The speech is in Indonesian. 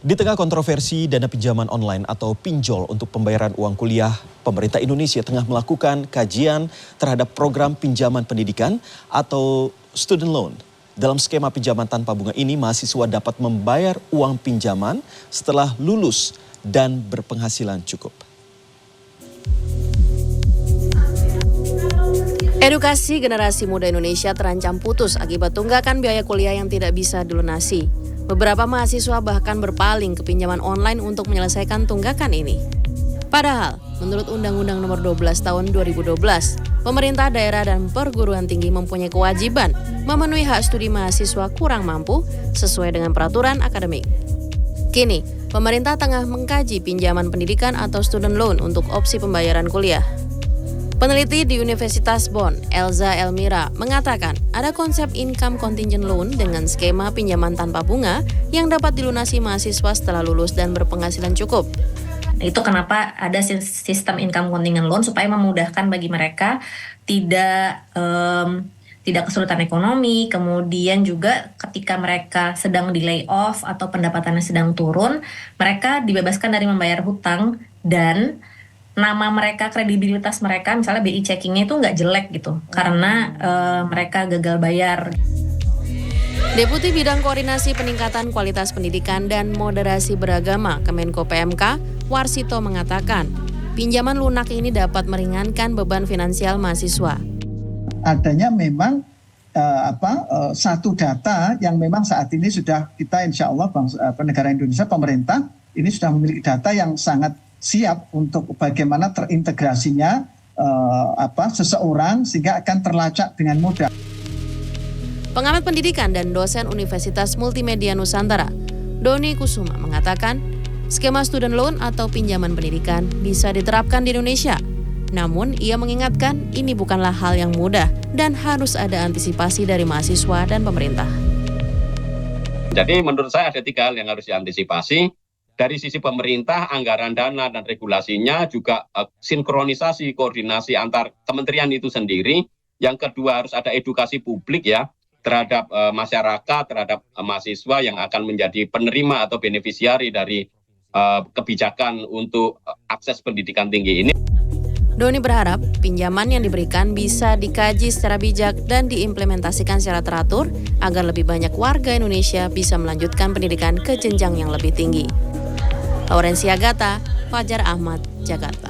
Di tengah kontroversi dana pinjaman online atau pinjol untuk pembayaran uang kuliah, pemerintah Indonesia tengah melakukan kajian terhadap program pinjaman pendidikan atau student loan. Dalam skema pinjaman tanpa bunga ini, mahasiswa dapat membayar uang pinjaman setelah lulus dan berpenghasilan cukup. Edukasi generasi muda Indonesia terancam putus akibat tunggakan biaya kuliah yang tidak bisa dilunasi. Beberapa mahasiswa bahkan berpaling ke pinjaman online untuk menyelesaikan tunggakan ini. Padahal, menurut Undang-Undang Nomor 12 Tahun 2012, pemerintah daerah dan perguruan tinggi mempunyai kewajiban memenuhi hak studi mahasiswa kurang mampu sesuai dengan peraturan akademik. Kini, pemerintah tengah mengkaji pinjaman pendidikan atau student loan untuk opsi pembayaran kuliah. Peneliti di Universitas Bonn, Elza Elmira, mengatakan ada konsep income contingent loan dengan skema pinjaman tanpa bunga yang dapat dilunasi mahasiswa setelah lulus dan berpenghasilan cukup. Itu kenapa ada sistem income contingent loan supaya memudahkan bagi mereka tidak kesulitan ekonomi, kemudian juga ketika mereka sedang di layoff atau pendapatannya sedang turun, mereka dibebaskan dari membayar hutang dan nama mereka, kredibilitas mereka, misalnya BI checkingnya itu nggak jelek gitu, karena mereka gagal bayar. Deputi Bidang Koordinasi Peningkatan Kualitas Pendidikan dan Moderasi Beragama Kemenko PMK, Warsito mengatakan, pinjaman lunak ini dapat meringankan beban finansial mahasiswa. Adanya memang satu data yang memang saat ini sudah kita insya Allah negara Indonesia, pemerintah ini sudah memiliki data yang sangat siap untuk bagaimana terintegrasinya seseorang sehingga akan terlacak dengan mudah. Pengamat pendidikan dan dosen Universitas Multimedia Nusantara, Doni Kusuma mengatakan, skema student loan atau pinjaman pendidikan bisa diterapkan di Indonesia. Namun, ia mengingatkan ini bukanlah hal yang mudah dan harus ada antisipasi dari mahasiswa dan pemerintah. Jadi menurut saya ada 3 hal yang harus diantisipasi. Dari sisi pemerintah, anggaran dana dan regulasinya juga sinkronisasi, koordinasi antar kementerian itu sendiri. Yang kedua harus ada edukasi publik ya terhadap masyarakat, terhadap mahasiswa yang akan menjadi penerima atau benefisiari dari kebijakan untuk akses pendidikan tinggi ini. Doni berharap pinjaman yang diberikan bisa dikaji secara bijak dan diimplementasikan secara teratur agar lebih banyak warga Indonesia bisa melanjutkan pendidikan ke jenjang yang lebih tinggi. Laurencia Gata, Fajar Ahmad, Jakarta.